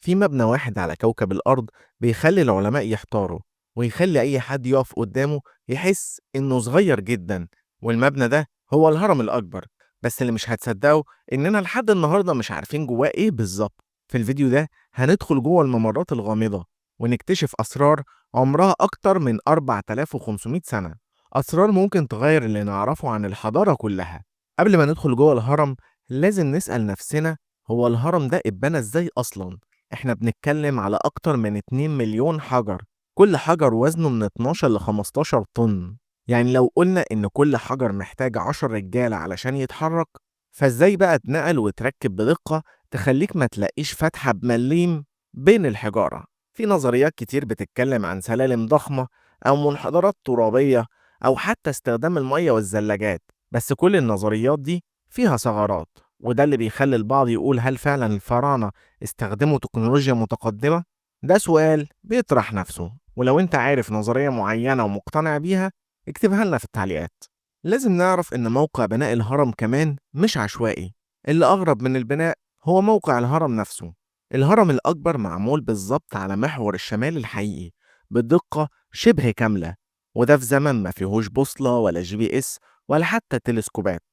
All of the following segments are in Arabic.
في مبنى واحد على كوكب الأرض بيخلي العلماء يحتاروا، ويخلي أي حد يقف قدامه يحس إنه صغير جدا، والمبنى ده هو الهرم الأكبر. بس اللي مش هتصدقوا إننا لحد النهاردة مش عارفين جواه إيه بالظبط. في الفيديو ده هندخل جوه الممرات الغامضة ونكتشف أسرار عمرها أكتر من 4500 سنة، أسرار ممكن تغير اللي نعرفه عن الحضارة كلها. قبل ما ندخل جوه الهرم لازم نسأل نفسنا، هو الهرم ده اتبنى إزاي أصلا؟ احنا بنتكلم على أكتر من 2 مليون حجر، كل حجر وزنه من 12 ل 15 طن. يعني لو قلنا إن كل حجر محتاج 10 رجالة علشان يتحرك، فإزاي بقى اتنقل وتركب بدقة تخليك ما تلاقيش فتحة بمليم بين الحجارة؟ في نظريات كتير بتتكلم عن سلالم ضخمة أو منحدرات ترابية أو حتى استخدام المية والزلاجات، بس كل النظريات دي فيها ثغرات، وده اللي بيخلي البعض يقول هل فعلا الفراعنة استخدموا تكنولوجيا متقدمة؟ ده سؤال بيطرح نفسه، ولو انت عارف نظرية معينة ومقتنع بيها اكتبها لنا في التعليقات. لازم نعرف ان موقع بناء الهرم كمان مش عشوائي، اللي اغرب من البناء هو موقع الهرم نفسه. الهرم الاكبر معمول بالظبط على محور الشمال الحقيقي بدقة شبه كاملة، وده في زمن ما فيهوش بوصلة ولا GPS ولا حتى تلسكوبات.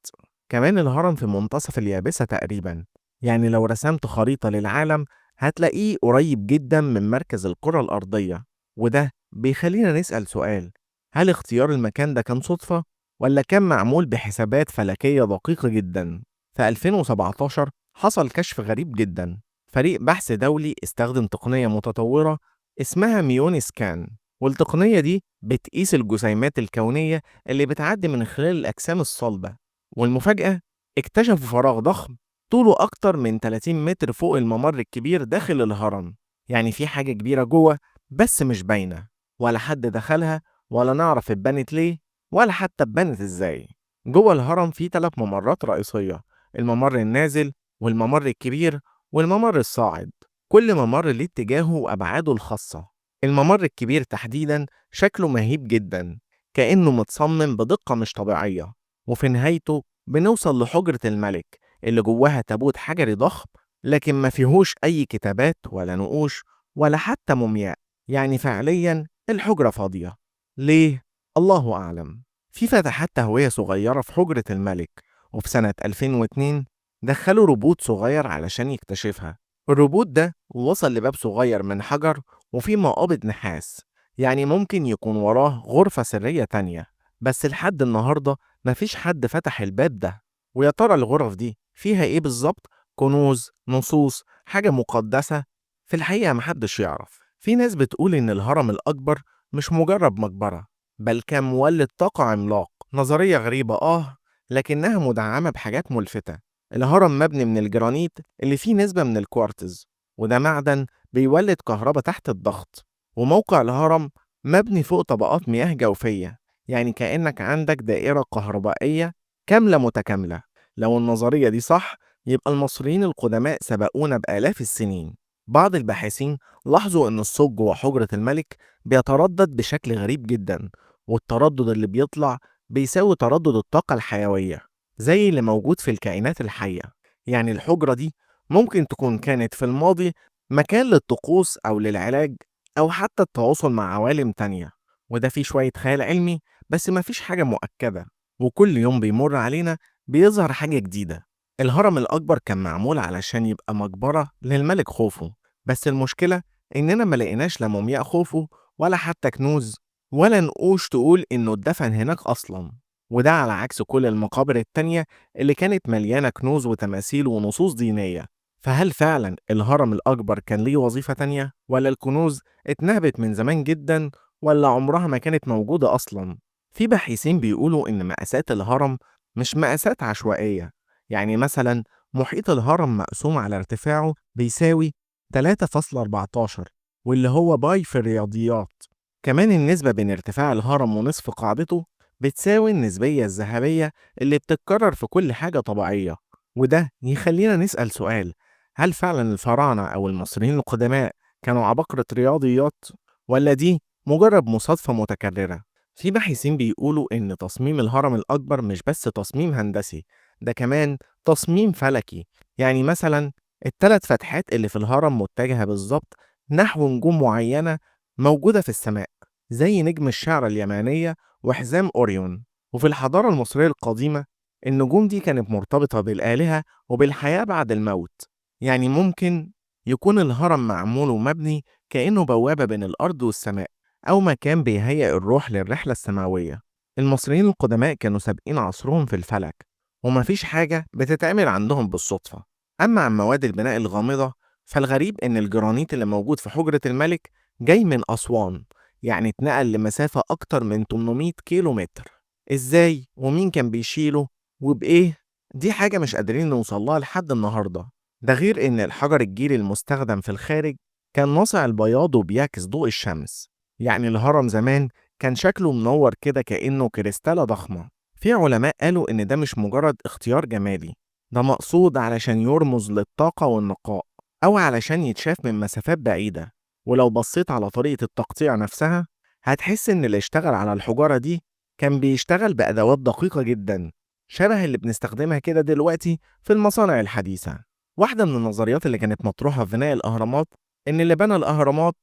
كمان الهرم في منتصف اليابسة تقريبا، يعني لو رسمت خريطة للعالم هتلاقيه قريب جدا من مركز الكرة الأرضية. وده بيخلينا نسأل سؤال، هل اختيار المكان ده كان صدفة ولا كان معمول بحسابات فلكية دقيقة جدا؟ في 2017 حصل كشف غريب جدا. فريق بحث دولي استخدم تقنية متطورة اسمها ميوني سكان، والتقنية دي بتقيس الجسيمات الكونية اللي بتعدي من خلال الأجسام الصلبة. والمفاجأة، اكتشفوا فراغ ضخم طوله أكتر من 30 متر فوق الممر الكبير داخل الهرم. يعني في حاجة كبيرة جوه بس مش باينة، ولا حد دخلها، ولا نعرف اتبنت ليه، ولا حتى اتبنت ازاي. جوه الهرم في 3 ممرات رئيسية، الممر النازل والممر الكبير والممر الصاعد، كل ممر ليه اتجاهه وأبعاده الخاصة. الممر الكبير تحديدا شكله مهيب جدا، كأنه متصمم بدقة مش طبيعية، وفي نهايته بنوصل لحجرة الملك اللي جواها تابوت حجري ضخم، لكن ما فيهوش أي كتابات ولا نقوش ولا حتى مومياء. يعني فعليا الحجرة فاضية. ليه؟ الله أعلم. في فتحات تهوية صغيرة في حجرة الملك، وفي سنة 2002 دخلوا روبوت صغير علشان يكتشفها. الروبوت ده وصل لباب صغير من حجر وفيه مقابض نحاس، يعني ممكن يكون وراه غرفة سرية تانية، بس لحد النهاردة مفيش حد فتح الباب ده. ويا ترى الغرف دي فيها ايه بالظبط؟ كنوز، نصوص، حاجة مقدسة؟ في الحقيقة محدش يعرف. في ناس بتقول إن الهرم الأكبر مش مجرد مقبرة، بل كان مولد طاقة عملاق. نظرية غريبة لكنها مدعمة بحاجات ملفتة. الهرم مبني من الجرانيت اللي فيه نسبة من الكوارتز، وده معدن بيولد كهرباء تحت الضغط. وموقع الهرم مبني فوق طبقات مياه جوفية، يعني كأنك عندك دائرة كهربائية كاملة متكاملة. لو النظرية دي صح يبقى المصريين القدماء سبقونا بآلاف السنين. بعض الباحثين لاحظوا إن الصوت جوه حجرة الملك بيتردد بشكل غريب جدا، والتردد اللي بيطلع بيساوي تردد الطاقة الحيوية زي اللي موجود في الكائنات الحية. يعني الحجرة دي ممكن تكون كانت في الماضي مكان للطقوس أو للعلاج أو حتى التواصل مع عوالم تانية. وده فيه شوية خيال علمي، بس مفيش حاجة مؤكدة، وكل يوم بيمر علينا بيظهر حاجة جديدة. الهرم الأكبر كان معمول علشان يبقى مقبرة للملك خوفو، بس المشكلة إننا ما لقيناش لا مومياء خوفو ولا حتى كنوز ولا نقوش تقول إنه اتدفن هناك أصلا. وده على عكس كل المقابر التانية اللي كانت مليانة كنوز وتماثيل ونصوص دينية. فهل فعلا الهرم الأكبر كان ليه وظيفة تانية، ولا الكنوز اتنهبت من زمان جدا، ولا عمرها ما كانت موجودة أصلا؟ في باحثين بيقولوا إن مقاسات الهرم مش مقاسات عشوائية. يعني مثلا محيط الهرم مقسوم على ارتفاعه بيساوي 3.14، واللي هو باي في الرياضيات. كمان النسبة بين ارتفاع الهرم ونصف قاعدته بتساوي النسبية الذهبية اللي بتتكرر في كل حاجة طبيعية. وده يخلينا نسأل سؤال، هل فعلا الفراعنة أو المصريين القدماء كانوا عباقرة رياضيات، ولا دي مجرد مصادفة متكررة؟ في باحثين بيقولوا إن تصميم الهرم الأكبر مش بس تصميم هندسي، ده كمان تصميم فلكي. يعني مثلا ال3 فتحات اللي في الهرم متجهة بالظبط نحو نجوم معينة موجودة في السماء، زي نجم الشعرى اليمانية وحزام أوريون. وفي الحضارة المصرية القديمة النجوم دي كانت مرتبطة بالآلهة وبالحياة بعد الموت. يعني ممكن يكون الهرم معمول ومبني كأنه بوابة بين الأرض والسماء، أو مكان بيهيئ الروح للرحلة السماوية. المصريين القدماء كانوا سابقين عصرهم في الفلك، ومفيش حاجة بتتعمل عندهم بالصدفة. أما عن مواد البناء الغامضة، فالغريب إن الجرانيت اللي موجود في حجرة الملك جاي من أسوان، يعني اتنقل لمسافة أكتر من 800 كيلو متر. إزاي ومين كان بيشيله وبإيه؟ دي حاجة مش قادرين نوصلها لحد النهاردة. ده غير إن الحجر الجيري المستخدم في الخارج كان ناصع البياض وبيعكس ضوء الشمس. يعني الهرم زمان كان شكله منور كده كأنه كريستالة ضخمة. في علماء قالوا إن ده مش مجرد اختيار جمالي، ده مقصود علشان يرمز للطاقة والنقاء، أو علشان يتشاف من مسافات بعيدة. ولو بصيت على طريقة التقطيع نفسها هتحس إن اللي اشتغل على الحجارة دي كان بيشتغل بأدوات دقيقة جدا، شبه اللي بنستخدمها كده دلوقتي في المصانع الحديثة. واحدة من النظريات اللي كانت مطروحة في بناء الأهرامات إن اللي بنى الأهرامات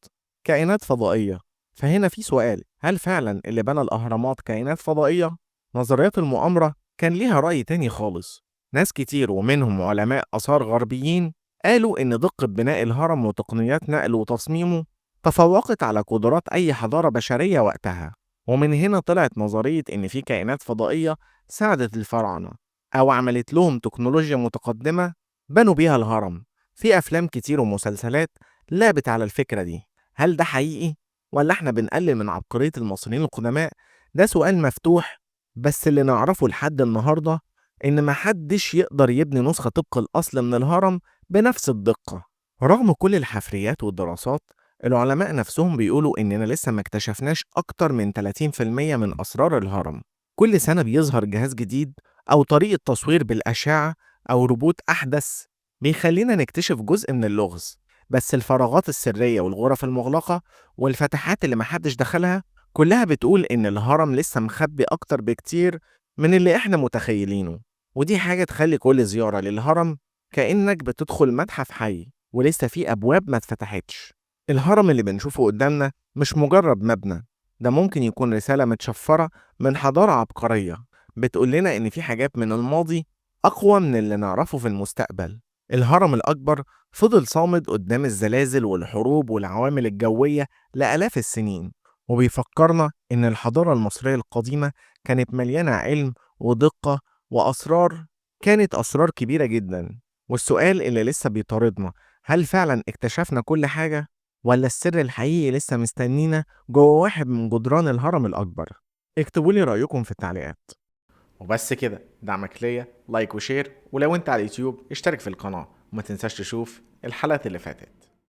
كائنات فضائية. فهنا في سؤال، هل فعلا اللي بنى الأهرامات كائنات فضائية؟ نظريات المؤامرة كان ليها رأي تاني خالص. ناس كتير ومنهم علماء آثار غربيين قالوا إن دقة بناء الهرم وتقنيات نقله وتصميمه تفوقت على قدرات أي حضارة بشرية وقتها. ومن هنا طلعت نظرية إن في كائنات فضائية ساعدت الفراعنة، أو عملت لهم تكنولوجيا متقدمة بنوا بيها الهرم. في أفلام كتير ومسلسلات لعبت على الفكرة دي. هل ده حقيقي؟ ولا إحنا بنقلل من عبقرية المصريين القدماء؟ ده سؤال مفتوح، بس اللي نعرفه لحد النهاردة إن محدش يقدر يبني نسخة طبق الأصل من الهرم بنفس الدقة. رغم كل الحفريات والدراسات، العلماء نفسهم بيقولوا إننا لسه ما اكتشفناش أكتر من 30% من أسرار الهرم. كل سنة بيظهر جهاز جديد أو طريقة تصوير بالأشعة أو روبوت أحدث بيخلينا نكتشف جزء من اللغز. بس الفراغات السرية والغرف المغلقة والفتحات اللي محدش دخلها كلها بتقول إن الهرم لسه مخبي أكتر بكتير من اللي إحنا متخيلينه. ودي حاجة تخلي كل زيارة للهرم كأنك بتدخل متحف حي ولسه فيه أبواب ما اتفتحتش. الهرم اللي بنشوفه قدامنا مش مجرد مبنى، ده ممكن يكون رسالة متشفرة من حضارة عبقرية بتقول لنا إن في حاجات من الماضي أقوى من اللي نعرفه في المستقبل. الهرم الأكبر فضل صامد قدام الزلازل والحروب والعوامل الجوية لآلاف السنين، وبيفكرنا إن الحضارة المصرية القديمة كانت مليانة علم ودقة وأسرار، كانت أسرار كبيرة جدا. والسؤال اللي لسه بيطاردنا، هل فعلا اكتشفنا كل حاجة؟ ولا السر الحقيقي لسه مستنينا جوه واحد من جدران الهرم الأكبر؟ اكتبوا لي رأيكم في التعليقات. وبس كده، دعمك ليا لايك وشير، ولو انت على اليوتيوب اشترك في القناة وما تنساش تشوف الحلقات اللي فاتت.